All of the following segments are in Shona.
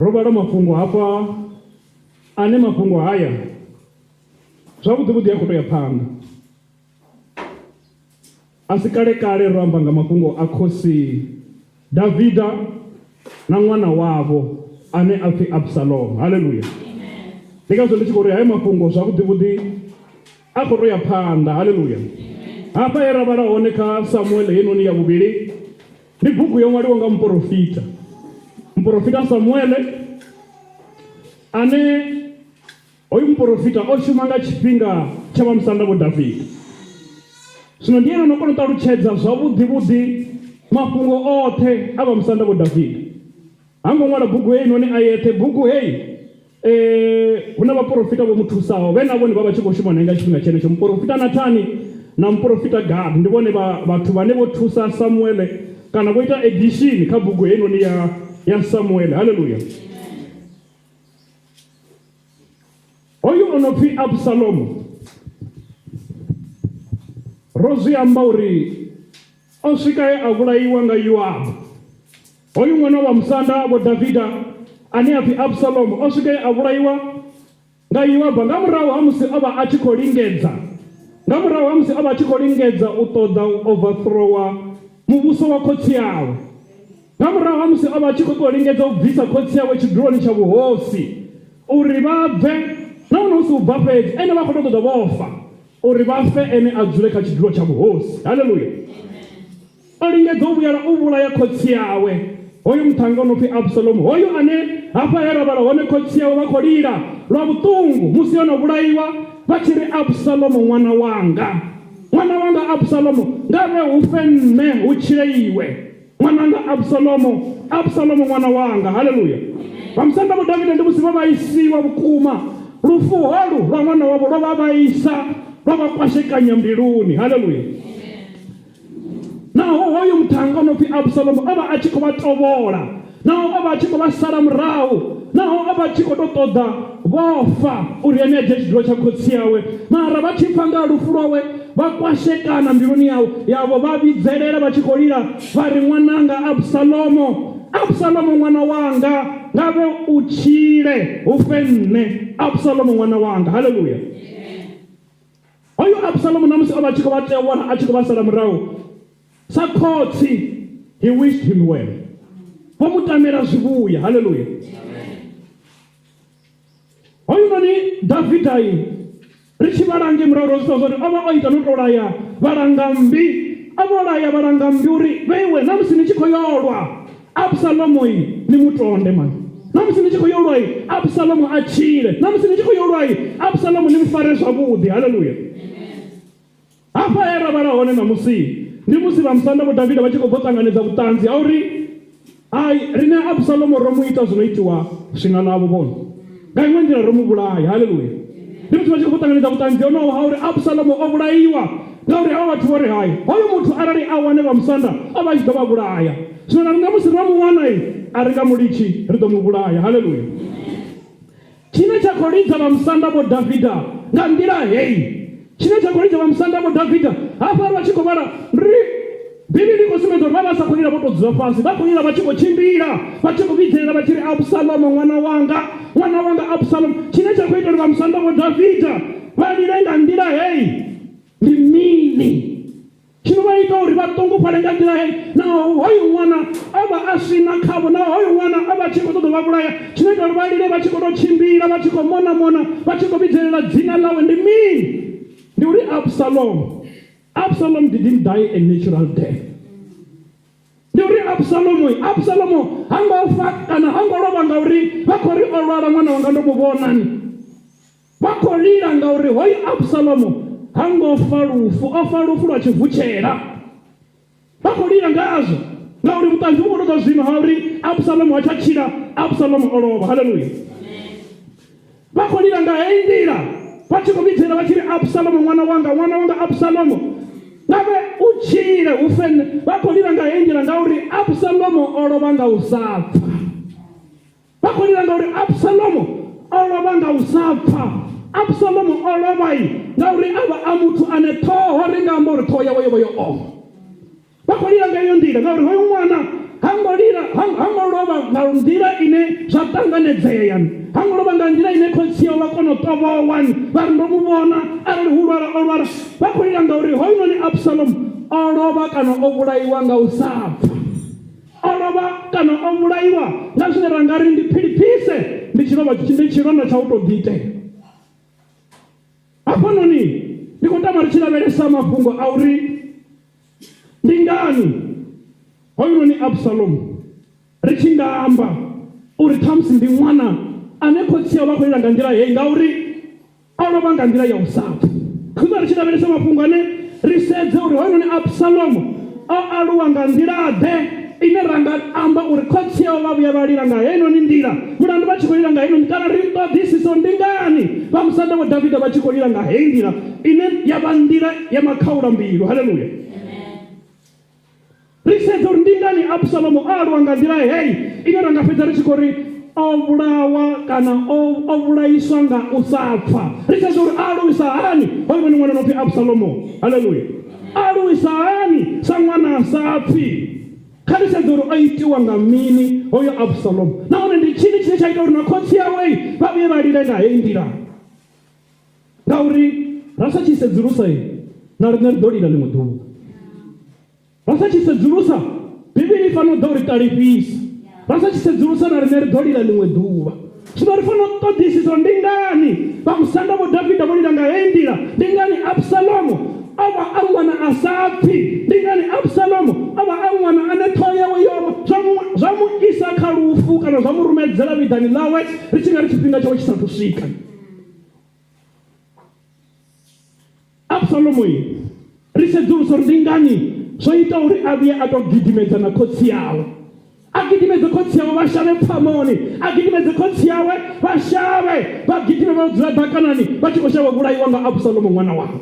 ro vhala mafhungo hafha ane mafhungo haya zwavhuḓi a khou tou ya phanḓa. A si kale ro amba nga mafhungo a khosi Davida na ṅwana wavho ane a pfhi Absalom. Haleluya. Ndi ngazwo ndi tshi khou ri hayo mafhungo zwavhuḓi a khou tou ya phanḓa. Haleluya. Hafha ye ra vhala hone kha Samuele heinoni ya vhuvhili ndi bugu yo ṅwaliwa nga muprofita Samuele, ane hoyu muprofita o shuma nga tshifhinga tsha vhamusanda vho Davida. Zwino ndi ene no kona u ṱalutshedza zwavhuḓi mafhungo oṱhe a vhamusanda vho Davida. Ha ngo ṅwala bugu heyi noni a yeṱhe. Bugu heyi hu na vhaprofita vho muthusaho vhe na vhone vha tshi khou shuma naye nga tshifhinga tshenetsho. Muprofita Nathani na muprofita Gad ndi vhone vhathu vhane vho thusa Samuele kana vho ita edition kha bugu heyi noni ya Samuele. Haleluya. Hoyu ono pfi Absalomu ro zwi amba uri o swika ye a vhulaiwa nga Yoabu. Hoyu ṅwana wa musanda vho Davida ane a pfi Absalomu o swika ye a vhulaiwa nga Yoabu nga murahu ha musi o vha a tshi khou lingedza u ṱoḓa u overthrowa muvhuso wa khotsi yawe. Nga murahu ha musi o vha a tshi khou lingedza u bvisa khotsi yawe tshiduloni tsha vhuhosi uri vha bve, nahone hu si u bva fhedzi ene vha khou tou ṱoḓa vhofa uri vha fe ene a dzule kha tshidulo tsha vhuhosi. Haleluya. O lingedza u vhulaya khotsi yawe hoyu muthannga no pfi Absalomu, hoyu ane hafha he ra vhala hone khotsi yawe vha khou lila lwa vhuṱungu musi yo no vhulaiwa vha tshi ri Absalomu ṅwana wanga Absalomu, nga vhe hu fe nne hu tshile iwe ṅwananga Absalomu ṅwana wanga. Haleluya. Vhamusanda vho Davida ndi musi vha vhaisiwa vhukuma, lufu holu lwa ṅwana wavho lwo vha vhaisa lwa vha kwashekanya mbiluni. Haleluya. Naho hoyu muthannga no pfi Absalomu o vha a tshi khou vha tovhola, naho o vha a tshi khou vha sala murahu, naho o vha a tshi khou tou ṱoḓa vhofa uri ene a dzhie tshidulo tsha khotsi yawe. Mara vha tshi pfa nga lufu lwawe vha kwashekana mbiluni yavho vha vhidzelela vha tshi khou lila vha ri ṅwananga Absalomu ṅwana wanga, nga vhe u tshile hu fe nne Absalomu ṅwana wanga. Haleluya. Hoyu Absalomu na musi o vha a tshi khou vha tevhela a tshi khou vha sala murahu sa khotsi, he wished him well. Vho mutamela zwivhuya. Haleluya. Hoyu noni Davidai ri tshi vhalange murahu ro zwi uri o vha o ita no tou laya vhalangambi, o vha o laya vhalangambi uri vheiwe na musi ni tshi khou yolwa Absalomu ni mutonde mani, na musi ni tshi khou yolwa Absalomu a tshile, na musi ni tshi khou yolwa Absalomu ni mufare zwavhuḓi. Haleluya. Hafha he ra vhala hone na musi ndi musi vhamusanda vho Davida vha tshi khou bva ṱanganedza vhuṱanzi ha uri rine Absalomu ro mu ita zwino itiwa swina navho vhone, nga iṅwe nḓila ro mu vhulaya. Haleluya. Ndi musi vha tshi khou ṱanganedza vhuṱanzi honoho ha uri Absalomu o vhulaiwa ngauri havha vhathu vho ri hayi hoyu muthu arali a wane vhamusanda o vha a tshi ḓo vha vhulaya. Zwino na riṋe musi ro mu wana a ri nga mu litshi ri ḓo mu vhulaya. Haleluya. Tshine tsha khou lidza vhamusanda vho Davida nga nḓila heyi, tshine tsha khou lidza vhamusanda vho Davida hafha ri vha tshi khou vhala Bivhili khou sumbedza uri vha vha sa khou lila vho tou dzula fhasi, vha khou lila vha tshi khou tshimbila vha tshi khou vhidzelela vha tshi ri Absalomu ṅwana wanga Absalomu. Tshine tsha khou ita uri vhamusanda vho Davida vha lile nga nḓila heyi ndi mini? Tshino vha ita uri vha ṱungufhale nga nḓila heyi, naho hoyu ṅwana o vha a swina khavho, naho hoyu ṅwana o vha a tshi khou ṱoḓa vha vhulaya. Tshino ita uri vha lile vha tshi khou tou tshimbila vha tshi khou mona vha tshi khou vhidzelela dzina ḽawe ndi mini? Ndi uri Absalom didn't die a natural death. Ndi uri Absalomu ha ngo fa kana ha ngo lovha ngauri vha khou ri o lwala ṅwana wanga ndo mu vhonani. Vha khou lila ngauri hoyu Absalomu ha ngo fa lufu, o fa lufu lwa tshivutshela. Vha khou lila ngazwo ngauri vhuṱanzi vhu khou tou zwino ha uri Absalomu ha tsha tshila, Absalomu o lovha. Haleluya. Vha khou lila nga heyi nḓila vha tshi khou vhidzela vha tshi ri Absalomu ṅwana wanga Absalomu, nga vhe u tshile hu fe nne. Vha khou lila nga heyi nḓila ngauri Absalomu o lovha nga u sa pfa. Vha khou lila ngauri Absalomu o lovha nga u sa pfa. Absalomu o lovha ngauri a vha a muthu ane ṱhoho ri nga amba uri ṱhoho yawe yo vha yo oma. Vha khou lila nga iyo nḓila ngauri hoyu ṅwana ha hangolova nga nḓila ine zwa ṱanganedzea, hangolova nga nḓila ine khotsi yawe vha kona u tovhowa vha ri ndo mu vhona arali hu lwala o lwala, vha khou lila ngauri hoyunoni Absalom o lovha kana o vhulaiwa nga u sa pfa, o lovha kana o vhulaiwa nga zwine ra nga ri ndi philiphise, ndi tshilonda tsha u tou ḓiitela. Hafhanoni ndi khou tama ri tshi lavhelesa mafhungo a uri ndi ngani hoyunoni Absalom ri tshi nga amba uri ṱhamusi ndi ṅwana ane khotsi yawe vha khou lila nga nḓila heyi ngauri o lovha nga nḓila ya u sa pfa. Khuzwa ri tshi lavhelesa mafhungo ane ri sedze uri hoyunoni Absalom o aluwa nga nḓilaḓe ine ra nga amba uri khotsi yawe vha vhuya vha lila nga heinoni nḓila, mulandu vha tshi khou lila nga heinoni, kana ri ṱoḓisiso ndi ngani vha musanda wa Davida vha tshi khou lila nga heyi nḓila ine ya vha nḓila ya makhaula mbilu. Haleluya. Ri sedza uri ndi ngani Absalom o aluwa nga nḓila heyi ine ra nga fhedza ri tshi khou ri o vhulawa kana o vhulaiswa nga u sa pfa. Ri sedza uri aluwisa hani hoyunoni ṅwana no pfi Absalomo. Haleluya. Aluwisa hani sa ṅwana a sa pfi. Kha ri sedza uri o itiwa nga mini hoyo Absalom, nahone ndi tshini tshine tsha ita uri na khotsi yawe vha vhuye vha lile nga heyi nḓila. Ngauri ra sa tshi sedzulusa na riṋe ri ḓo lila ḽiṅwe ḓuvha, ra sa tshi sedzulusa Bivhili i fanela u ḓo ri ṱalifhisa, ra sa tshi sedzulusa na riṋe ri ḓo lila ḽiṅwe ḓuvha. Zwino ri fanela u ṱoḓisisa ndi ngani vha musanda vho Davida vho lila nga heyi nḓila, ndi ngani Absalomo o vha a ṅwana a sa pfi, ndi ngani Absalomo o vha a ṅwana ane ṱhoho yawe yoma zwa mu isa kha lufu kana zwa mu rumedzela vhiḓani ḽawe ri tshi nga ri tshifhinga tshawe tshi sathu swika. Absalomo ri sedzulusa uri ndi ngani zwo ita uri a vhuye a tou gidimedza na khotsi yawe, a gidimedze khotsi yawe vha shavhe pfamoni, a gidimedze khotsi yawe vha shavhe, vha gidime vha dzula ḓakanani vha tshi khou shavha vhulaiwa nga Absalomo ṅwana wawe.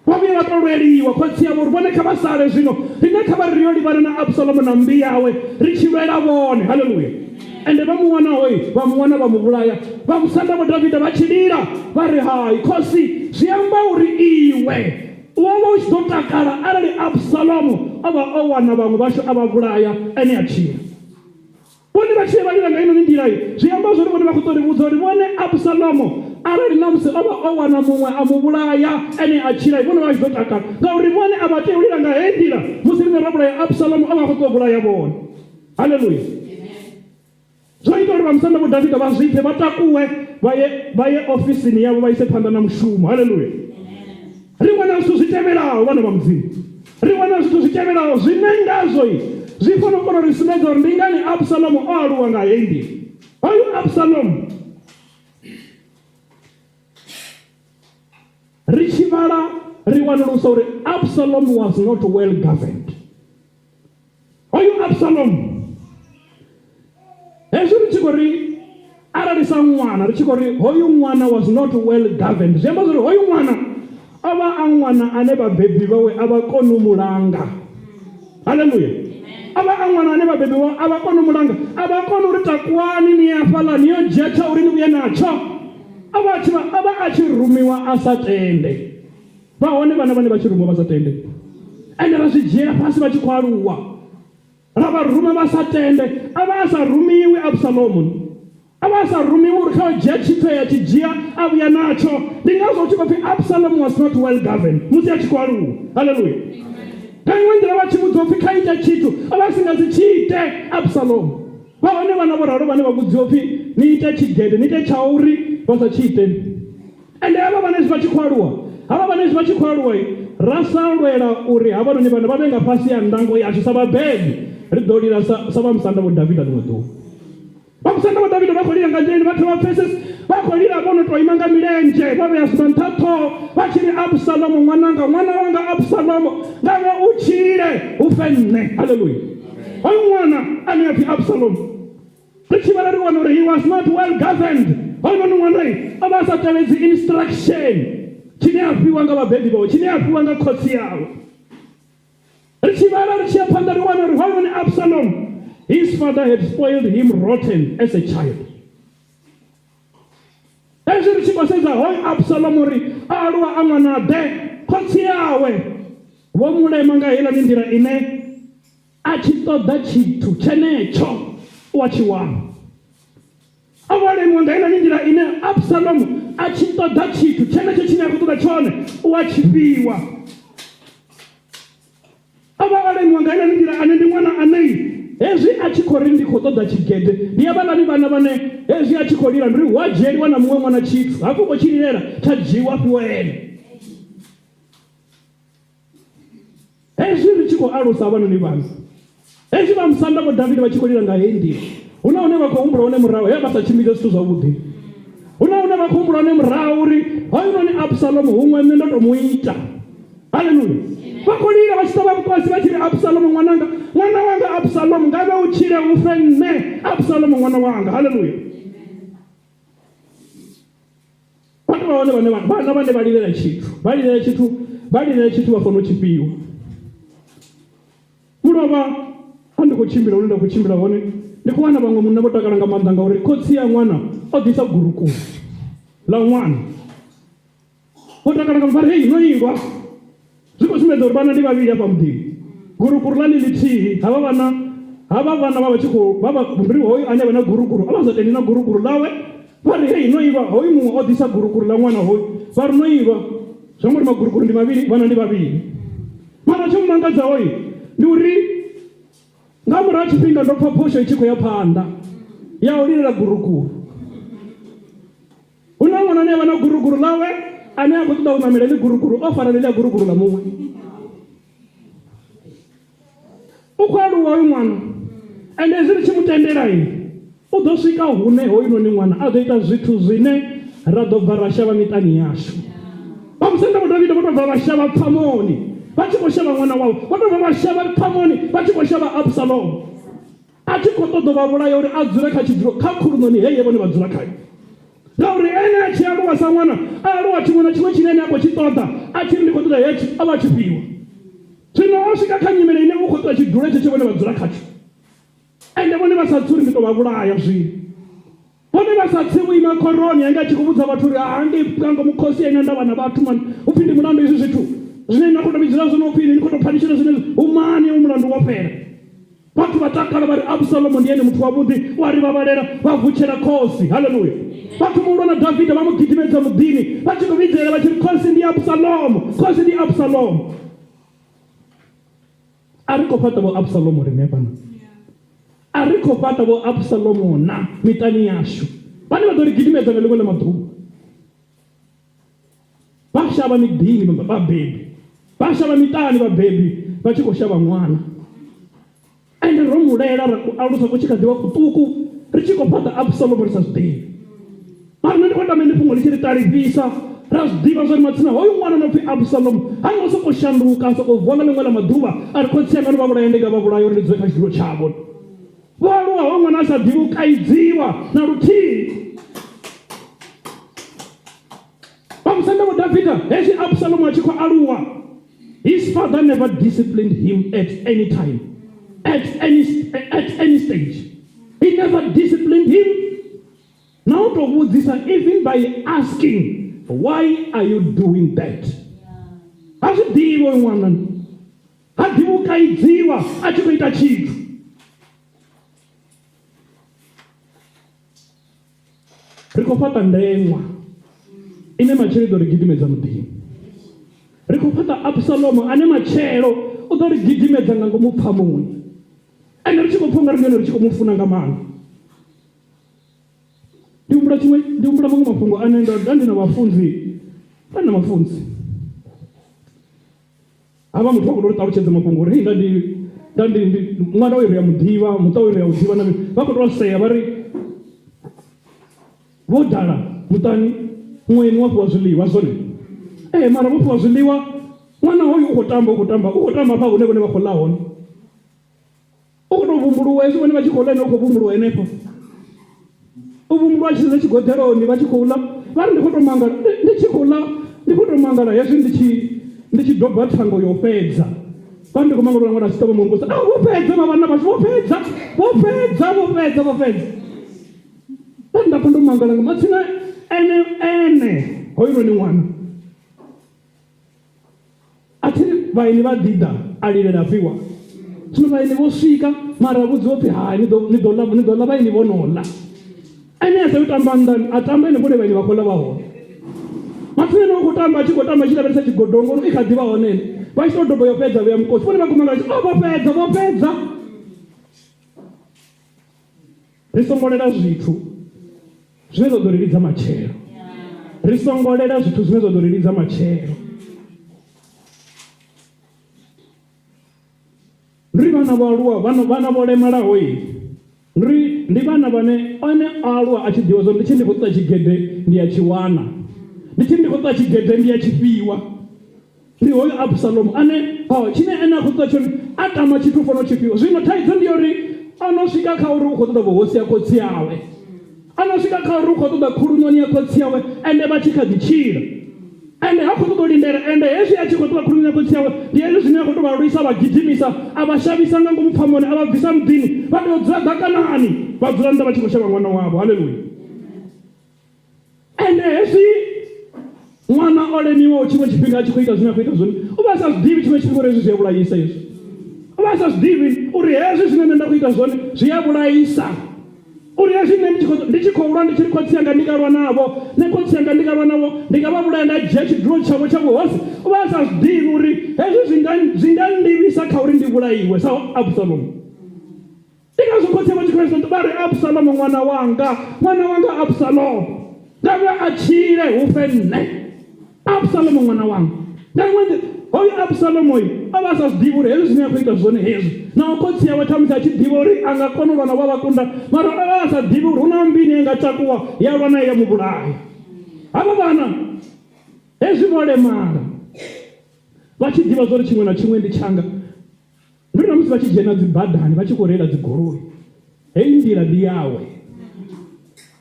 Vha vhuye vha tou lweliwa khotsi yavho uri vhone kha vha sale zwino, riṋe kha vha ri rio livhana na Absalomo na mbi yawe ri tshi lwela vhone. Haleluya. Ende vha mu wana hoyi, vha mu wana vha mu vhulaya, vha musanda vho Davida vha tshi lila vha ri hayi khosi zwi amba uri iwe u vha u tshi ḓo takala arali Absalomo o vha o wana vhaṅwe vhashu a vha vhulaya ene a tshila. Vhone vha tshi vha lila nga heinoni nḓila zwi amba zwori vhone vha khou tou ri vhudza uri vhone Absalomo arali na musi o vha o wana muṅwe a mu vhulaya ene a tshila, vhone vha tshi ḓo takala ngauri vhone a vha tei u lila nga heyi nḓila musi riṋe ra vhulaya Absalomo o vha khou tou vhulaya vhone. Haleluya. Zwo ita uri vha musanda vho Davida vha zwi pfe vha takuwe vha ye ofisini yavho vha ise phanḓa na mushumo. Haleluya. Ri wana zwithu zwi tevhelaho vhana vha mudzimu, ri wana zwithu zwi tevhelaho zwine ngazwo zwi fanela u kona uri sumbedza uri ndi ngani Absalomo o aluwa nga heyi nḓila. Hoyu Absalomo ri tshi vhala ri wanulusa uri Absalom was not well governed. Hoyu Absalom hezwi ri tshi khou ri arali sa ṅwana ri tshi khou ri hoyu ṅwana was not well governed, zwi amba zwori hoyu ṅwana o vha a ṅwana ane vhabebi vhawe a vha koni u mulanga. Haleluya. A vha a ṅwana ane vhabebi vhawe a vha koni u mulanga, a vha koni uri takuwani ni hafhaḽa ni yo dzhia tsha uri ni vhuye natsho. A vha a tshi rumiwa a sa tende. Vha hone vhana vhane vha tshi rumiwa vha sa tende, ende ra zwi dzhiela fhasi vha tshi khou aluwa, ra vha ruma vha sa tende. A vha a sa rumiwi Absalomo, a vha a sa rumiwi uri kha u dzhia tshithu ya tshi dzhia a vhuya natsho. Ndi ngazwo tshi khou pfi Absalom was not well governed musi a tshi khou aluwa. Haleluya. Nga iṅwe nḓila vha tshi vhudziwa upfi kha ite tshithu a vha si nga si tshi ite Absalomo. Vha hone vhana vho ralo vhane vha vhudziwa upfi ni ite tshigede, ni ite tsha uri vha sa tshi ite. Ende havha vhane vha tshi khou aluwa, havha vhane vha tshi khou aluwa ra sa lwela uri havhanoni vhana vha vhe nga fhasi ya ndango yashu sa vhabebi, ri ḓo lila sa vha musanda vho Davida ḽiṅwe ḓuvha. Vha musanda vho Davida vha khou lila nga nḓilani, vhathu vha pfesesi vha khou lila vho no tou ima nga milenzhe vha vhea sa nṱha ṱhoho vha tshi ri Absalomo ṅwananga, ṅwana wanga Absalomo, nga vhe u tshile u fe nṋe. Haleluya. Hoyu ṅwana ane a pfi Absalomo ri tshi vhala ri wana uri he was not well governed. Hoyunoni ṅwana o vha a sa tevhedzi instruction tshine a fhiwa nga vhabebi vhawe, tshine a fhiwa nga khotsi yawe. Ri tshi vhala ri tshi ya phanḓa ri wana uri hoyunoni Absalom, his father had spoiled him rotten as a child. Hezwi ri tshi khou sedza hoyu Absalom uri a aluwa a ṅwanaḓe, khotsi yawe vho mulema nga heiḽani nḓila ine a tshi ṱoḓa tshithu tshenetsho wa tshi wana. A vho lemiwa nga heiḽani nḓila ine Absalomu a tshi ṱoḓa tshithu tshenetsho tshine a khou ṱoḓa tshone u a tshi fhiwa. A vha o lemiwa nga heiḽani nḓila ane ndi ṅwana ane hezwi a tshi khou ri ndi khou ṱoḓa tshigede, ndi havhaḽani vhana vhane hezwi a tshi khou lila ndi ri hu a dzhieliwa na muṅwe ṅwana tshithu, hafhu khou tshi lilela tsha dzhiiwa fhiwa ene. Hezwi ri tshi khou alusa havhanoni vhana, hezwi vha musanda vho Davhida vha tshi khou lila nga heyi nḓila, hu na hune vha khou humbula hone murahu he vha sa tshimbidze zwithu zwavhuḓi. Hu na hune vha khou humbula hone murahu uri hoyunoni Absalomu huṅwe nṋe ndo to mu ita. Haleluya. Vha khou lila vha tshi ṱavha vhukosi vha tshi ri Absalomu ṅwana wanga Absalomu nga vhe u tshile u fe nne Absalomu ṅwana wanga. Haleluya. Vhathu vha hone vhana vhane vha lilela tshithu vha lilela tshithu vha fanela u tshi fhiwa. Mulovha a ndi khou tshimbila hune nda khou tshimbila hone ndi khou wana vhaṅwe munna vho takala nga maanḓa ngauri khotsi ya ṅwana o ḓisa gurukuru ḽa ṅwana. Vho takala nga mfari hei no ingwa zwi khou sumbedza uri vhana ndi vhavhili hafha muḓini. Gurukuru ḽa ḽi ḽithihi havha vhana vha tshi khou mbiri hoyu ane vha na gurukuru a vha sa tendi na gurukuru ḽawe, vha ri hei no iva hoyu muṅwe o ḓisa gurukuru ḽa ṅwana hoyu, vha ri no iva zwi amba uri magurukuru ndi mavhili vhana ndi vhavhili. Mara tsho mmangadza hoyu ndi uri nga murahu tshifhinga ndo pfa phosho i tshi khou ya phanḓa ya u lilela gurukuru. Hu na ṅwana ane a vha na gurukuru ḽawe ane a khou ṱoḓa u ṋamela ḽi gurukuru o fara ḽi gurukuru ḽa muṅwe. U khou aluwa hoyu ṅwana ende hezwi ri tshi mu tendela u ḓo swika hune hoyunoni ṅwana a ḓo ita zwithu zwine ra ḓo bva ra shavha miṱani yashu. Vha musanda vho Davhida vho tou bva vha shavha pfamoni vha tshi khou shavha ṅwana wavho, vho tou bva vha shavha pfamoni vha tshi khou shavha Absalomu. A tshi khou ṱoḓa vha vhulaya uri a dzule kha tshidulo kha khulunoni hei vhone vha dzula khayo. Ngauri ene a tshi aluwa sa ṅwana a aluwa tshiṅwe na tshiṅwe tshine ene a khou tshi ṱoḓa a tshi ri ndi khou ṱoḓa hetshi a vha a tshi fhiwa. Zwino o swika kha nyimele ine u khou ṱoḓa tshidulo hetsho vhone vha dzula khatsho, ende vhone vha sa tsi uri ndi tou vha vhulaya zwino. Vhone vha sa tsi vhuima khoroni anga tshi khou vhudza vhathu uri ndi nga mukhosi ene nda vha na vhathu mani upfhi ndi mulandu izwi zwithu zwine na khou tou vhidzela zwino upfhi ndi khou tou phanishela zwine umani u mulandu wo fhela. Vhathu vha takala vha ri Absalomu ndi ene muthu wavhuḓi u a ri vhavhalela vha vutshela khosi. Haleluya. Vhathu muhulwa na Davhida vha mu gidimedza muḓini vha tshi khou vhidzela vha tshi ri khosi ndi Absalomu, khosi ndi Absalomu. A ri khou fhaṱa vho Absalomu riṋe fhano, a ri khou fhaṱa vho Absalomu na miṱani yashu vhane vha ḓo ri gidimedza nga ḽiṅwe ḽa maḓuvha. Vha shavha miḓini vhabebi, vha shavha miṱani vhabebi vha tshi khou shavha ṅwana. Ende ro mulela ra ku alusa ku tshi kha ḓivha kuṱuku ri tshi khou fhaṱa Absalomu ri sa zwi ḓivhi. Mara nṋe ndi khou tama ndi fhungo ḽi tshi ri ṱalifhisa ra zwi ḓivha zwa ri matsina hoyu ṅwana no pfhi Absalomu ha ngo sokou shanduka a sokou vuwa nga ḽiṅwe ḽa maḓuvha a ri khotsi yanga no vha vhulaya ndi nga vha vhulaya uri ndi dzule kha tshidulo tshavho. Vho aluwa hoyu ṅwana a sa ḓivhi u kaidziwa na luthihi. Vha musanda vho Davhida hezwi Absalomu a tshi khou aluwa, his father never disciplined him at any time, at any stage. He never disciplined him. Na u tou vhudzisa even by asking, why are you doing that? Ha zwi ḓivhi hoyu ṅwana, ha ḓivhi u kaidziwa a tshi khou ita tshithu. Ri khou fhaṱa ndeṅwa ine matshelo i ḓo ri gidimedza muḓini. Ri khou fhaṱa Absalomu ane matshelo u ḓo ri gidimedza nga ngomu pfamoni, ende ri tshi khou pfha unga ri ngeno ri tshi khou mu funa nga maanḓa. Ndi humbula maṅwe mafhungo ane ndi na mafunzi na mafunzi havha muthu a khou tou ri ṱalutshedza mafhungo uri ndi ṅwana we ri a muḓivha muṱa we ri a u ḓivha na vha khou tou sea vha ri vho dala muṱani ṅweni wa fhiwa zwiḽiwa zwone. Mara vho fhiwa zwiḽiwa ṅwana hoyu u khou tamba hafha hune vhone vha khou ḽa hone, u khou tou vumbuluwa hezwi vhone vha tshi khou ḽa ene u khou vumbuluwa henefho. U vumbuluwa tshi sedza tshigoḓeloni vha tshi khou ḽa vha ri ndi khou tou mangala ndi tshi khou ḽa ndi khou tou mangala hezwi ndi tshi doba thango yo fhedza. Vha ndi khou mangala ṅwana a tshi ṱavha mungosa vho fhedza na vhana vhashu vho fhedza. Nda pfa ndo mangala nga matsina ene hoyunoni ṅwana a thi vhaeni vha ḓiḓa a lilela fhiwa zwino vhaeni vho swika mara vhudziwa phi hai ni ḓo ḽa vhaeni vho no ḽa. Ane a sa u tamba nnḓani a tamba ene vhone vhaeni vha khou ḽa vha hone. Mathina no khou tamba a tshi khou tamba a tshi lavhelesa tshigodongo i kha ḓi vha hone vha tshi tou doba yo fhedza vhuya mukosi vhone vha kumanga tshi vho fhedza. Ri songo lela zwithu zwine zwa ḓo ri lidza matshelo. Ri songo lela zwithu zwine zwa ḓo ri lidza matshelo. Ndi vhana vho aluwa vhana vho lemalaho ndi vhana vhane ane aluwa a tshi ḓivha zwo ndi tshi ndi khou ṱoḓa tshigede ndi ya tshi wana, ndi tshi ndi khou ṱoḓa tshigede ndi ya tshifhiwa. Ndi hoyo Absalomu ane tshine ene a khou ṱoḓa tshone a tama tshithu fono tshifhiwa. Zwino thaidzo ndi uri ano swika kha uri u khou ṱoḓa vhuhosi ya khotsi yawe, ano swika kha uri u khou ṱoḓa khulunoni ya khotsi yawe ende vha tshi kha ḓi tshila ende ha khou ṱoḓa u lindela ende hezwi a tshi khou ṱoḓa khulunoni ya khotsi yawe ndi hezwi zwine a khou tou vha lwisa vha gidimisa a vha shavhisa nga ngomu pfamoni a vha bvisa muḓini vha tea u dzula ḓakanani vha dzula nnḓa vha tshi khou shavha ṅwana wavho. Haleluya. Ende hezwi ṅwana o lemiwaho tshiṅwe tshifhinga a tshi khou ita zwine a khou ita zwone u vha sa zwiḓivhi tshiṅwe tshifhinga uri hezwi zwi a vhulaisa hezwi. U vha sa zwiḓivhi uri hezwi zwine nṋe nda khou ita zwone zwi a vhulaisa. Uri hezwi nṋe ndi tshi khou lwa ndi tshi ri khotsi yanga ndi nga lwa navho nṋe khotsi yanga ndi nga lwa navho ndi nga vha vhulaya nda dzhia tshidulo tshavho tsha vhuhosi. U vha sa zwiḓivhi uri hezwi zwi nga ndivhisa kha uri ndi vhulaiwe sa Absalomu. Ndi ngazwo khotsi yavho tshi khou ita vha ri Absalomu ṅwana wanga Absalomu nga vhe a tshile hu fe nṋe. Absalomu ṅwana wanga nga ṅwende hoyu Absalomu a vha sa zwiḓivhi uri hezwi zwine a khou ita zwone hezwi naho khotsi yawe ṱhamusi a tshi ḓivha uri a nga kona u lwa na vha vhakunda mara a vha sa ḓivhi uri hu na mbini i nga takuwa ya lwa naye ya muvhulaya. Havha vhana hezwi vho lemala vha tshi ḓivha zwo ri tshiṅwe na tshiṅwe ndi tshanga ndi na musi vha tshi dzhena dzi badani vha tshi khou reila dzi goloi heyi nḓila ndi yawe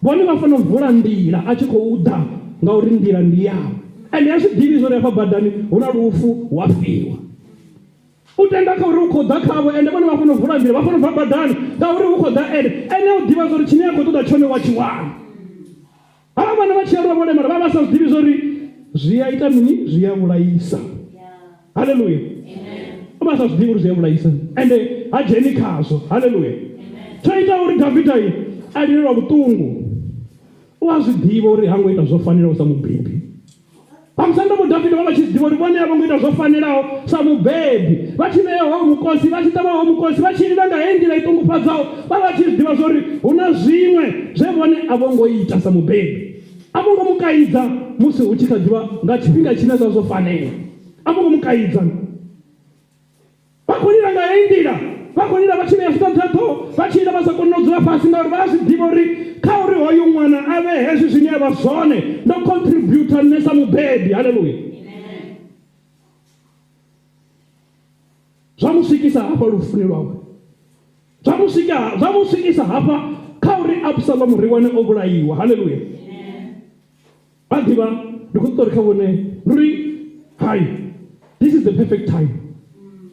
vhone vha fanela u vula nḓila a tshi khou ḓa ngauri nḓila ndi yawe ende a zwi ḓivhi zwo ri hafha badani hu na lufu wa fiwa. U tenda kha uri u khou ḓa khavho ende vhone vha fanela u vula nḓila vha fanela u bva badani ngauri hu khou ḓa ene u ḓivha zwo ri tshine a khou ṱoḓa tshone wa tshi wana. Havha vhana vha tshi aluwa vho lemala vha vha sa zwiḓivhi zwo ri zwi a ita mini zwi a vhulaisa. Haleluya. Vha sa zwiḓivhi uri zwi a vhulaisa ende ha dzheni khazwo. Haleluya. Tsho ita uri Davida a lilelwa vhuṱungu u a zwi ḓivha uri ha ngo ita zwo fanelaho sa mubebi. Vhamusanda vho Davida vha tshi ḓivha uri vhone a vho ngo ita zwo fanelaho sa mubebi vha tshi vhea hoyo mukosi vha tshi ṱavha hoyo mukosi vha tshi lila nga heyi nḓila i ṱungufhadzaho vha tshi ḓivha zwo ri hu na zwiṅwe zwe vhone a vho ngo ita sa mubebi. A vho ngo mu kaidza musi hu tshi kha ḓivha nga tshifhinga tshine zwa zwo fanela. A vho ngo mu kaidza vha khou lila nga heyi nḓila vha khou lila vha tshi vhea zwiṱaṱaṱo vha tshi lila vha sa koni u dzula fhasi ngauri vha zwi ḓivha uri kha uri hoyu ṅwana a vhe hezwi zwine a vha zwone ndo contributa nne sa mubebi. Haleluya. Zwa mu swikisa hafha lufuni lwawe zwa mu swikisa hafha kha uri Absalomu ri wane o vhulaiwa. Haleluya. Vha ḓivha ndi khou ṱoḓa uri kha vhone ndi uri hai this is the perfect time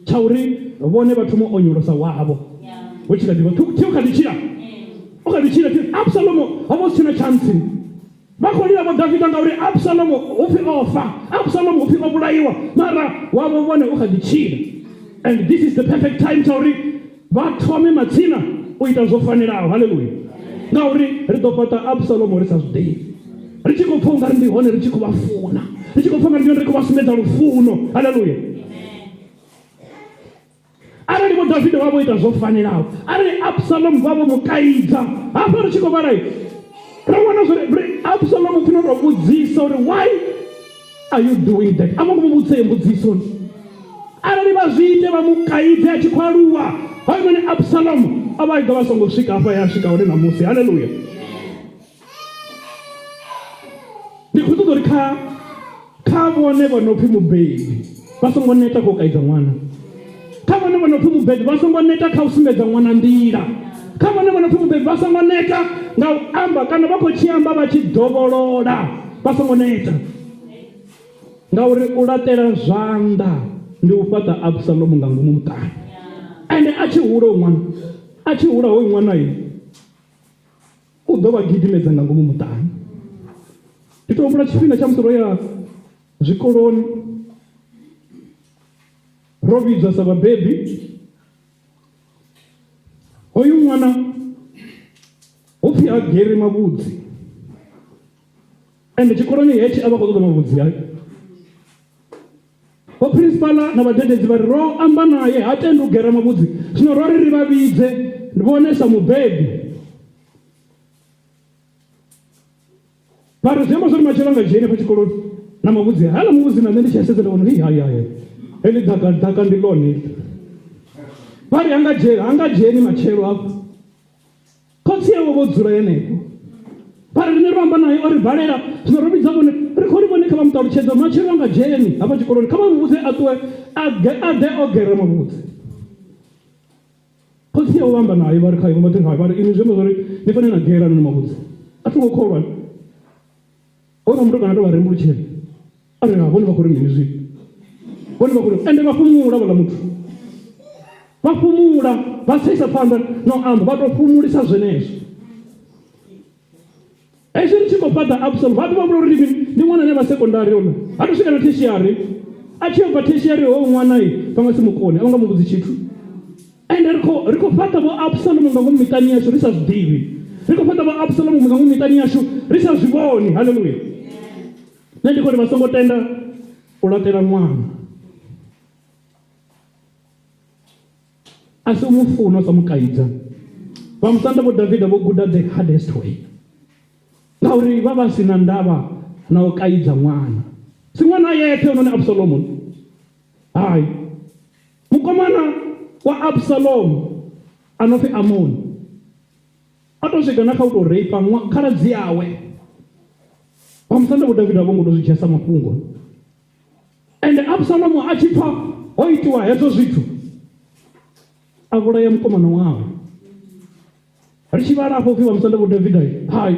tsha uri vhone vha thoma u onyolosa wavho hu tshi kha ḓivha thiu kha ḓi tshila u kha ḓi tshila Absalomu ho vha si tshena chance vha khou lila vho Davida ngauri Absalomu upfi o fa Absalomu upfi o vhulaiwa mara wavho vhone u kha ḓi tshila and this is the perfect time tsha uri vha thome matsina u ita zwo fanelaho. Haleluya. Ngauri ri ḓo fhaṱa Absalomu ri sa zwiḓivhi ri tshi khou pfha ungari ndi hone ri tshi khou vha funa ri tshi khou pfha ungari ndi hone ri khou vha sumbedza lufuno. Haleluya. Arali vho Davida vha vho ita zwo fanelaho arali Absalomu vha vho mu kaidza hafha ri tshi khou vhala ri wana zwo Absalomu funa tou vhudzisa uri why are you doing that. A vho ngo mu vhudzisa mbudziso arali vha zwi ite vha mu kaidze a tshi khou aluwa hoyu noni Absalomu a vha i ḓo vha songo swika hafha ya swika hone ṋamusi. Haleluya. Ndi khou ṱoḓa uri kha vhone vha no pfhi mubebi vha songo neta kha u kaidza ṅwana. Kha vhone vha no pfhi mubebi vha songo neta kha u sumbedza ṅwana nḓila. Kha vhone vha no pfhi mubebi vha songo neta nga u amba kana vha khou tshi amba vha tshi dovholola vha songo neta ngauri u laṱela zwanḓa ndi u fhaṱa Absalomu nga ngomu muṱani. Ende a tshi hula ṅwana a tshi hula hoyu ṅwana u ḓo vha gidimedza nga ngomu muṱani. Ndi tou humbula tshifhinga tsha musi ro ya zwikoloni ro vhidzwa sa vhabebi hoyu ṅwana upfi a Geri Mavhudzi, ende tshikoloni hetshi a vha khou ṱoḓa mavhudzi hayo. Vho principala na vhadededzi vha ri ro amba naye ha tendi u gera mavhudzi, zwino ro ri vha vhidze ndi vhone sa mubebi. Vha ri zwi amba zwori matshelo nga dzheni afha tshikoloni na mavhudzi haḽa muvhudzi na nṋe ndi tshi a sedza nda vhona haya heḽi ḓaka ndi ḽone. Vha ri hanga dzheni matshelo afha, khotsi yawe vho dzula henefho. Vha ri rine ro amba naye o ri valela, zwino ro vhidza vhone ri khou ri vhone kha vha muṱalutshedza matshelo anga dzheni hafha tshikoloni, kha vha muvhudze a ṱuwe a ḓe o gera mavhudzi. Khotsi yawe vha amba naye vha ri khayo vha ḓi vha ri ini zwi amba zwori ni fanela na gera na mavhudzi. A thi ngo kholwa hono muthu kana tou vha rembulutshela a ri vhone vha khou ri mini zwino vhone vha khou ri ende vha fhumula vhala muthu vha fhumula vha sa isa phanḓa no amba vha tou fhumulisa zwenezwo. Hezwi ri tshi khou fhaṱa Absalom vhathu vha vhona uri ndi ṅwana ane vha sekondari ona ha tou swika na theshiari a tshi yo bva theshiari hoyo ṅwanai vha nga si mukoni a vha nga muvhudzi tshithu. Ende ri khou fhaṱa vho Absalom nga ngomu miṱani yashu ri sa zwi ḓivhi, ri khou fhaṱa vho Absalom nga ngomu miṱani yashu ri sa zwi vhoni. Haleluya. Nṋe ndi khou ri vha songo tenda u laṱela ṅwana, a si u mu funa sa mukaidza. Vha musanda vho Davida vho guda the hardest way, ngauri vha vha si na ndavha na u kaidza ṅwana. Si ṅwana yeṱhe onone Absalomo, hayi mukomana wa Absalomo a no pfi Amoni a tou swika na kha u tou reipa khaladzi yawe. Vha musanda vho Davida vho ngo tou zwi dzhia sa mafhungo. Ende Absalomo a tshi pfa ho itiwa hezwo zwithu a vhulaya mukomana wawe. Ri tshi vhala afho pfi vha musanda vho Davida, hayi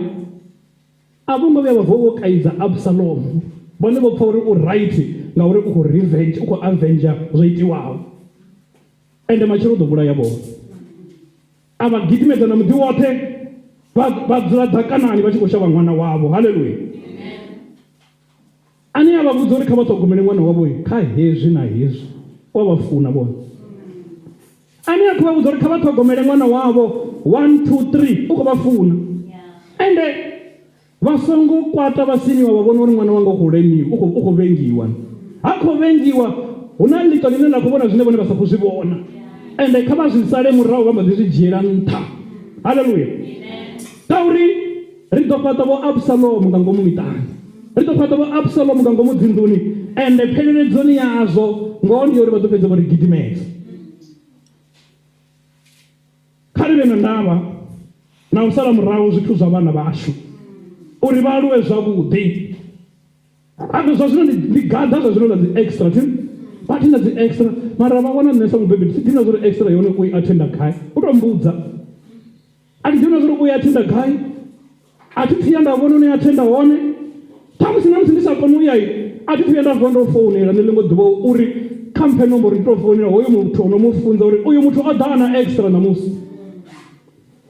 a vho ngo vhuya vha vho kaidza Absalomo, vhone vho pfa uri u right ngauri u khou revenge, u khou avenger zwo itiwaho. Ende matshelo ḓo vhulaya vhone, a vha gidimedza na muḓi woṱhe vha dzula ḓakanani vha tshi khou shavha ṅwana wavho. Haleluya. Ane a vha vhudza uri kha vha ṱhogomele ṅwana wavho kha hezwi na hezwi wa vha funa vhone. Ane a khou vha vhudza uri kha vha ṱhogomele ṅwana wavho 1 2 3 u khou vha funa. Ende vha songo kwata vha siniwa vha vhona uri ṅwana wanga u khou vhengiwa. Ha khou vhengiwa hu na ḽiṱo ḽine ḽa khou vhona zwine vhone vha sa khou zwi vhona. Ende kha vha zwi sale murahu vha mba ḓi zwi dzhiela nṱha. Haleluya. Ngauri ri ḓo fhaṱa vho Absalomo nga ngomu miṱani, ri ḓo fhaṱa vho Absalomo nga ngomu dzinḓuni. Ende pheleledzoni yazwo ngoho ndi uri vha ḓo fhedza vho ri gidimedza. Kha ri vhe na ndavha na u sala murahu zwithu zwa vhana vhashu uri vha aluwe zwavhuḓi. Ande zwa zwino ndi gaḓa zwa zwino na dzi extra vha thi na dzi extra, mara vha vhona nṋe sa mubebi thi na zwo ri extra yone u i attenda gai. U tou mbudza a thi ḓivhi na zwo ri u i attenda gai, a thi thuya nda vhona u i attenda hone. Ṱhamusi na musi ndi sa koni u ya a thi thuya nda vuwa ndo founela nṋe ḽiṅwe ḓuvha uri khamphe nomboro ndi tou founela hoyo muthu ono mu funza uri uyu muthu o ḓa na extra ṋamusi.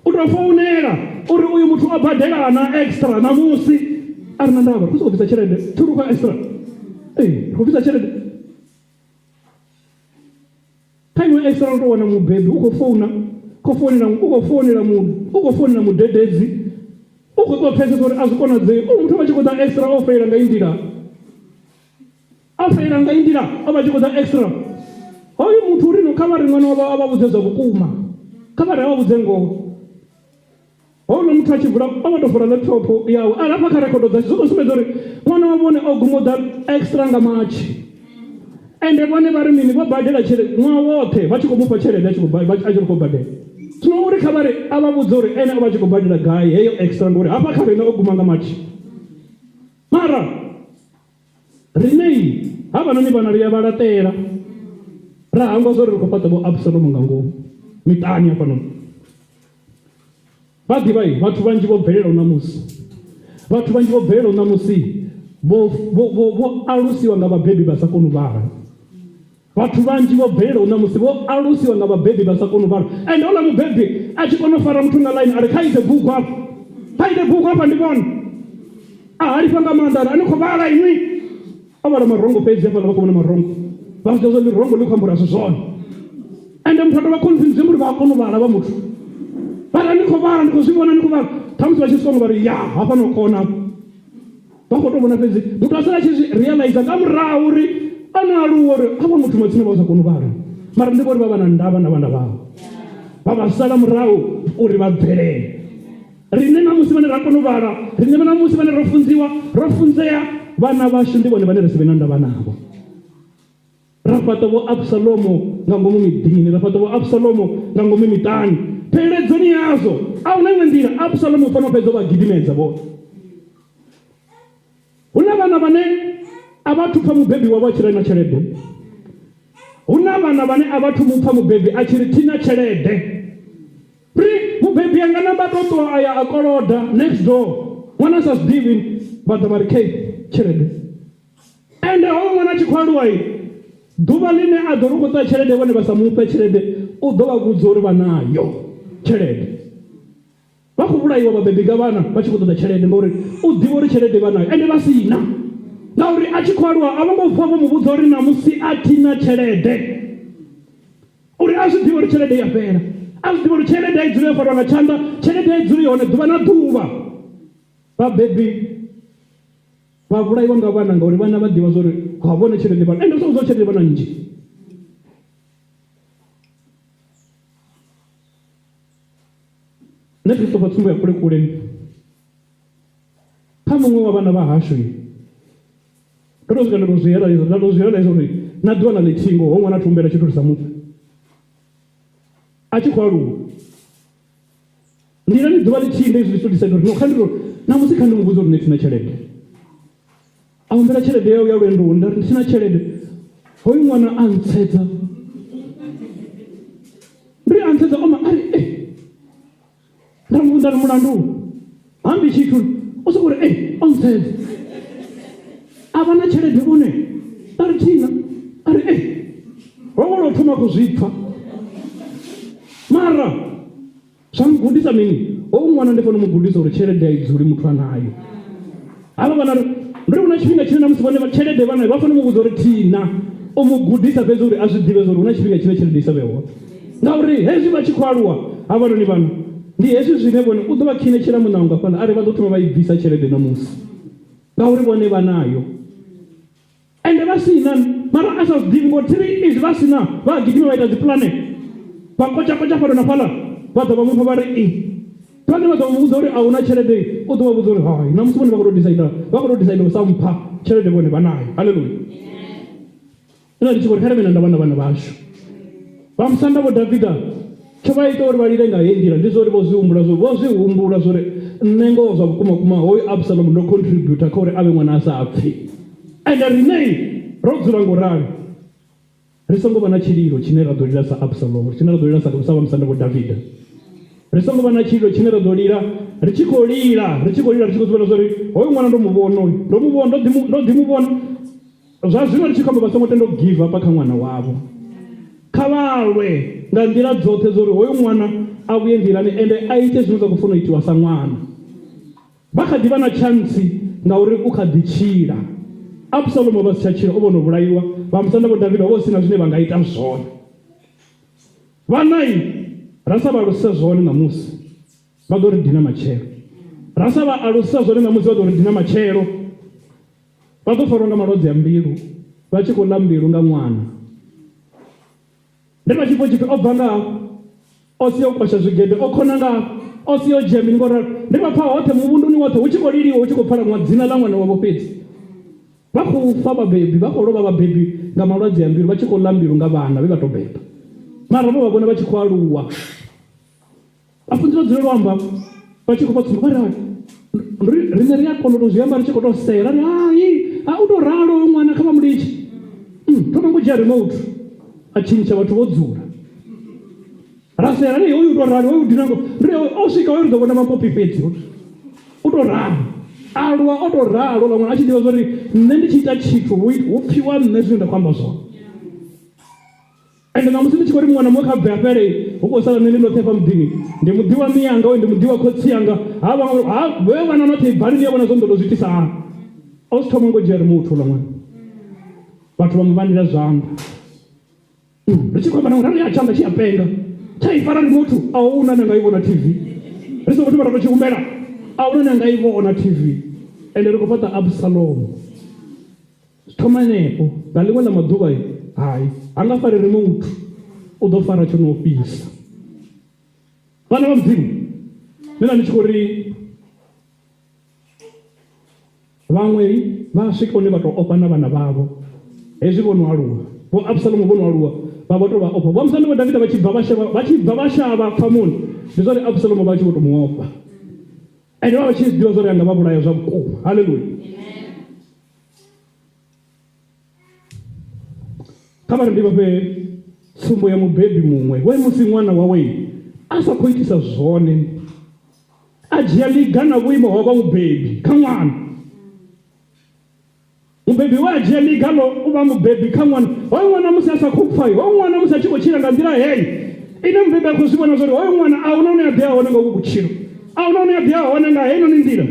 U tou founela uri uyu muthu o badela na extra ṋamusi. A ri na ndavha ri khou bvisa tshelede thi uri u khou extra ri khou bvisa tshelede. Kha iṅwe extra u tou wana mubebi u khou founela mudededzi u khou ṱoḓa pfhesesa uri a zwi konadzei. U muthu vha tshi khou ḓa extra o feila nga i nḓila, a feila nga i nḓila o vha tshi khou ḓa extra. Hoyu muthu uri no kha vha ri ṅwana wavho a vha vhudze zwa vhukuma, kha vha ri a vha vhudze ngoho. Hoyu muthu a tshi vula a vha tou vula laptop yawe a lafha kha rekhodo dzashu zwi khou sumbedza uri ṅwana wa vhone o guma u ḓa extra nga matshi. Ende vhone vha ri mini vho badela tshelede ṅwaha woṱhe vha tshi khou mufha tshelede a tshi khou badela. Zwino uri kha vha ri a vha vhudza uri ene o vha tshi khou badela gai heyo extra ngori hafha kha riṋe o guma nga matshi. Mara riṋe havhanoni vhana ri ya vha laṱela ra hangwa zwo ri ri khou fhaṱa vho Absalomo nga ngomu miṱani hafhanoni. Vha ḓivha vhathu vhanzhi vho bvelela u ṋamusi, vhathu vhanzhi vho bvelela u ṋamusi vho alusiwa nga vhabebi vha sa koni u vhala. Vhathu vhanzhi vho bvelela u ṋamusi vho alusiwa nga vhabebi vha sa koni u vhala. Ende ola mubebi a tshi kona u fara muthu nga ḽaini a ri kha ite bugu hafha, kha ite bugu hafha ndi vhone a halifha nga maanḓa a ni khou vhala iṅwi o vhala marongo fhedzi hafhaḽa vha khou vhona marongo vha zwi ḓa zwa ḽi rongo ḽi khou ambura zwi zwone. Ende muthu a tou vha convince uri vha a kona u vhala vha muthu bara ndikho vhala ndikho zwivhona ndikho vhala ṱhamusi vha tshi songo vha ri ya hafha no kona vha khou tou vhona fhedzi muthu a sala a tshi zwi realize nga murahu uri a na aluwa uri havha muthu matsina vha sa koni u vhala mara ndi vhori vha vha na ndavha na vhana vhavho vha vha sala murahu uri vha bvelele rine namusi vhane ra kona u vhala rine namusi vhane ro funzea vhana vhashu ndi vhone vhane ri si vhe na ndavha navho ra fhaṱa vho Absalomo nga ngomu miḓini ra fhaṱa vho Absalomo nga ngomu miṱani pheledzoni yazwo a hu na iṅwe nḓila Absalomo u fanela u fhedza u vha gidimedza vhone hu na vhana vhane a vha thupha mubebi wavho a tshi ri na tshelede hu na vhana vhane a vha thu mupha mubebi a tshi ri thina tshelede mubebi anga namba to ṱuwa a ya a koloda next door ṅwana sa zwiḓivhi vha ḓa vha ri khe tshelede ende hoyo ṅwana a tshi khou aluwa ḓuvha ḽine a ḓo ri khou ṱoḓa tshelede vhone vha sa mufhe tshelede u ḓo vha vhudza uri vha nayo tshelede vha khou vhulaiwa vhabebi nga vhana vha tshi khou ṱoḓa tshelede ngauri u ḓivha uri tshelede vha nayo ende vha si na ngauri a tshi khou aluwa a vho ngo vuwa vho mu vhudza uri namusi a thi na tshelede uri a zwi ḓivha uri tshelede ya fhela a zwi ḓivha uri tshelede a i dzule yo fariwa nga tshanḓa tshelede a i dzule hone ḓuvha na ḓuvha vhabebi vha vhulaiwa nga vhana ngauri vhana vha ḓivha zwa uri ha vhone tshelede vhana ende zwa tshelede vhana nnzhi nṋe ndi ṱofa tsumbo ya kule kule kha muṅwe wa vhana vha hashu ndo to swika ndo zwi realize uri na ḓuvha na ḽithingo ho ṅwana a thumbela tshithu ri sa mupfe a tshi khou aluwa nḓila ni ḓuvha ḽithihi ndo izwi to decide uri no kha ndiro namusi kha ndi mu vhudza uri nṋe thina tshelede a humbela tshelede yawe ya lwendo nda ri thina tshelede hoyu ṅwana a ntsedza ndi a ntsedza oma ari nda muvhudza ri mulandu hambi tshithu u soko uri o ntsedza a vha na tshelede vhone a ri thina a ri ho vha lo thoma ku zwi pfa mara zwa mugudisa mini hoyu ṅwana ndi fanela u mu gudisa uri tshelede a i dzuli muthu a nayo havha vhana ndi hu na tshifhinga tshine namusi vhone tshelede vha nayo vha fanela u mu vhudza uri thina u mu gudisa fhedzi uri a zwi ḓivhe zwa uri hu na tshifhinga tshine tshelede i sa vhe hone ngauri hezwi vha tshi khou aluwa havhanoni vhana ndi hezwi zwine vhone u ḓo vha khinetshela muṋango fhaḽa ari vha ḓo thoma vha i bvisa tshelede namusi ngauri vhone vha nayo ende vha si na mara a sa zwi ḓivhi ngori thiri izwi vha si na vha gidima vha ita dzi pulane vha kotshakotsha fhano na fhaḽa vha ḓo vha mupha vha ri pulane vha ḓo vha vhudza uri a hu na tshelede u ḓo vha vhudza uri hai namusi vhone vha khou tou decide u sa mpha tshelede vhone vha nayo haleluya ina ndi tshi khou ri kha ri vhe na ndavha na vhana vhashu vha musanda vho Davida tsho vha ita uri vha lile nga heyi nḓila ndi zwa uri vho zwi humbula zwa uri nṋe ngoho zwa vhukuma kuma hoyu Absalomo ndo contributor kha uri a vhe ṅwana a sa pfhi ende riṋe ro dzula ngo rali ri songo vha na tshililo tshine ra ḓo lila sa Absalomo tshine ra ḓo lila sa vha musanda vho Davida ri songo vha na tshililo tshine ra ḓo lila ri tshi khou zwivhona zwa uri hoyu ṅwana ndo ḓi mu vhona zwa zwino ri tshi khou amba vha songo tenda u give up kha ṅwana wavho kha vhalwe nga nḓila dzoṱhe zwa uri hoyu ṅwana a vhuye nḓilani ende a ite zwine zwa khou funa u itiwa sa ṅwana vha kha ḓi vha na tshantsi ngauri u kha ḓi tshila Absalomo vha si tsha tshila o vho no vhulaiwa vha musanda vho Davida vho sina zwine vha nga ita zwone vhanai ra sa vha alusisa zwone namusi vha ḓo ri dina matshelo ra sa vha alusisa zwone namusi vha ḓo ri dina matshelo vha ḓo fariwa nga malwadze a mbilu vha tshi khou ḽa mbilu nga ṅwana ndi vha tshifho tshipfi o bva ngafho o si o kwasha zwigede o khona ngafho o si o dzhia mini ngoralo ndi vha pfa hoṱhe muvhunduni woṱhe hu tshi khou liliwa hu tshi khou pfala dzina ḽa ṅwana wavho fhedzi vha khou fa vhabebi vha khou lovha vhabebi nga malwadze a mbilu vha tshi khou ḽa mbilu nga vhana vhe vha tou beba mara vho vha vhona vha tshi khou aluwa afunzira dzulelo amba vha tshi khou vha tsumba vha ri riṋe ri a kona u zwi amba ri tshi khou tou sela ri hai a u tou ralo ṅwana kha vha mulitshe thoma ngo dzhia remote a tshintsha vhathu vho dzula ra sela ri hoyu tou ralo hoyu dinango ri o swika hoyu ri ḓo vhona mapopi fhedzi u tou ralo aluwa o tou ralo ḽa ṅwana a tshi ḓivha zwa uri nṋe ndi tshi ita tshithu hu pfhiwa nṋe zwine nda khou amba zwone ende namusi ndi tshi khou ri ṅwana muṅwe kha bve afhele hu khou sala nṋe ndi ndoṱhe fha muḓini ndi muḓi wa miyanga oyu ndi muḓi wa khotsi yanga vhe vhana noṱhe ibvani ni ya vhona zwo ndo tou zwi itisa hani o si thoma ngo dzhia ri muthu ḽa ṅwana vhathu vha mu vhandila zwanḓa ri tshi khou amba na uri ri a tshanḓa tshi a penga chaifara remote auna nanga ivona TV riso kuti mara chiumbera auna nanga ivona TV ende rikopata Absalom thomanepo ngalikwa la maduva hai anga fare remote udo fara chono pisa vana va mdzimu mina nichikori vamwe va swika one vato opana vana vavo hezvi vono aluwa vo Absalom vono aluwa vavoto va opa vo msana Davida vachibva vashava pamuni ndizoti Absalom vachivoto muopa ende vava vachiziva zori anga vavuraya zvavukuma. Haleluya. Kamari ndivape tsumbo ya mubhebi mumwe wemusi mwana wawe asakuitisa zvone ajiyaligana vuimo hwava mubhebi kamwana mubhebi wajiyaligano uva mubhebi kamwana hoyo mwana musi asakupfai hoyo mwana musi achikochira ngandira hei ine mubhebi akuzivona zori hoyo mwana auna uneyadhi aonenga ukukuchiro auna uneyadhi aonenga heino nindira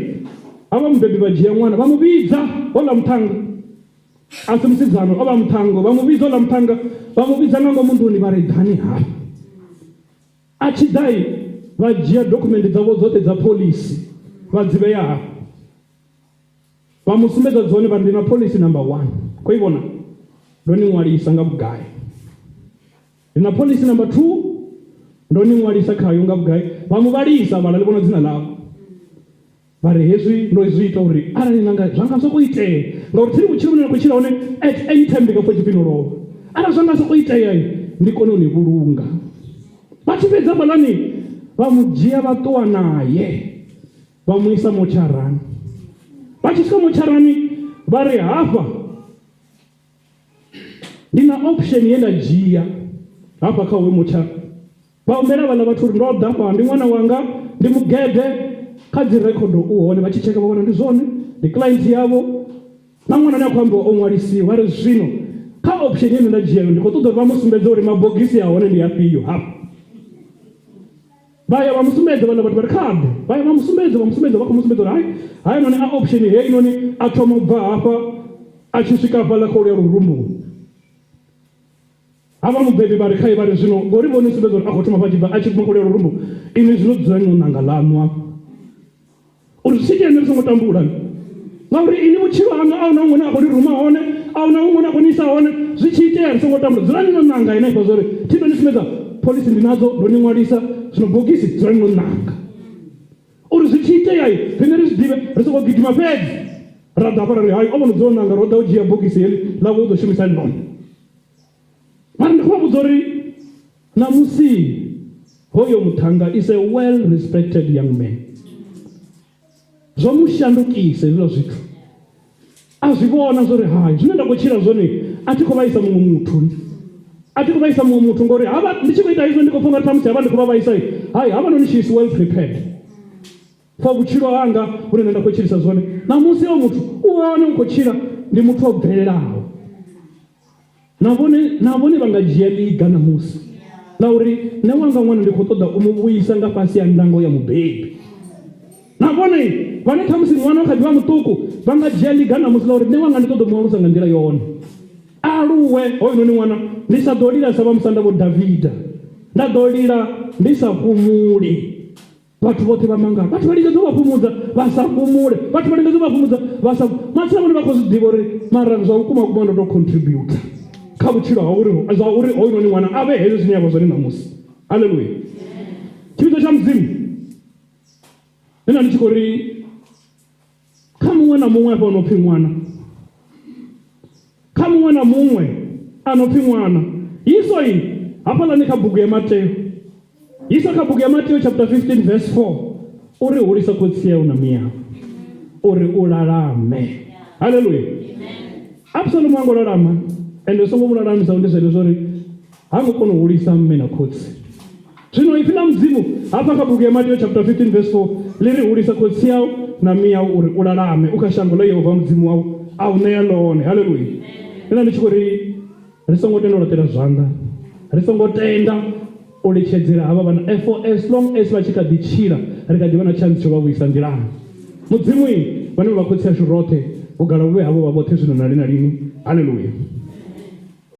ava mubhebi vajiya mwana vamuvidza ola mutanga asi musidzano ova mutango vamuvidza ola mutanga vamuvidza nango munduni varedhani hapo achidai vajiya dokumenti dzavo dzote dza polisi vadziveya hapo vamusumbedza dzone vari ndina polisi number 1 koivona ndonimwarisa nga bugai ndina polisi number 2 ndonimwarisa khayo nga bugai vamuvarisa vala livona dzina lavo vari hezvi ndoizviita uri arani nanga zvanga sokuitea ngauri tiri kuchiri kuchira one at any time ndikafochipinorova ara zvanga sokuitei ndikone univurunga vachipedza balani vamujiya vatowa naye vamuisa mocharani vachisvika mocharani vari hapa ndina option yendajiya hapa kauwe mochara vaombera vala vaturi ndodhapa ndi mwana wanga ndimugedhe kadzi rekodo uone vachicheka vaona ndizvone ndiclient yavo namwana nakwambiwa omwarisiwa vari zvino ka option yendajiyayo ndikotoda vamusumbedza uri mabhokisi aone ndiyapiyo hapa vaya vamusumbedza vana vati vari khade vaya vamusumbedza vakamusumbedza uri hai noni a option hei noni atoma ubva hapa achisvika pala kauya rurumbuni ava mubhebi vari khai vari zvino ngori voni sumbedza uri akotoma pachibva achiguma kauya rurumbu ini zvinodzira nonanga lanu apa uri zvichiende risongotambura ngauri ini muchiro anga auna umwe akoni ruma aone auna umwe akonisa aone zvichiiteya risongotambura dzira ninonanga ina ipa zori tindonisumbedza polisi ndinadzo ndonimwarisa zvino bhokisi dzira ninonanga uri zvichiiteyai pene rizvidive risongogidhima pedzi radhapa rari hai ovonodzonanga roda ujiya bhokisi heli lavo udoshumisa noni mari ndikuvabudza uri namusi hoyo mutanga is a well respected young man zvomushandukise zvilo zvitu azvivona zori hai zvinoenda kuchira zvone atikovaisa mumwe mutu atikovaisa mumwe mutu ngori hava ndichikuita izvo ndikofunga tamusi hava ndikuvavaisai hai hava noni she is well prepared for kuchiro anga unoenda kuchirisa zvone namusi yo mutu uone ukochira ndi mutu wobvelerawo navone vangajiyaliga namusi lauri newanga mwana ndikotoda umuvuyisa nga pasi ya ndango ya mubhebi navone vane tamusi mwana wakati va mutuku vangajiyaliga namusi lauri newanga nditoda mwarusa nga ndira yona aluwe hoyo noni mwana ndisadolira sava musanda vo Davida ndadolira ndisafumuli vatu vote vamanga vatu valinga zovapfumudza vasafumule vatu valinga zovapfumudza masina vone vakozvidiva uri mara zvavukuma kuma ndotocontributa kabuchiro hauri hoyo noni mwana ave hezvo zvinyavo zvoni namusi. Haleluya. Chividzo cha mudzimu ina ndichikori kamumwe na mumwe apa unopi mwana kamumwe na mumwe anopi mwana iso iyi hapana nekabhuku yaMateo iso kabhuku yaMateo chapter 15 verse 4 uri hulisa kutsiya unamiya uri ulalame. Haleluya. Absalom angorarama ende songomuraramisa undezvere zvori hangokona hulisa mmena kotsi zvino ipinda mudzimu apa kabhuku yaMateo chapter 15 verse 4 liri hulisa kotsi yawo namiya uri ulalame ukashangula Yehovha mudzimu wawo auneya lone. Haleluya. ina ndichikuri risongotendorotera zvanga risongotenda ulichedzera hava vana for as long as vachikadichira rikadivana chanzi chovavuyisa ndirani mudzimu iyi vanenge vakotsera zvirote kugara uve havo vavote zvino nari narini. Haleluya.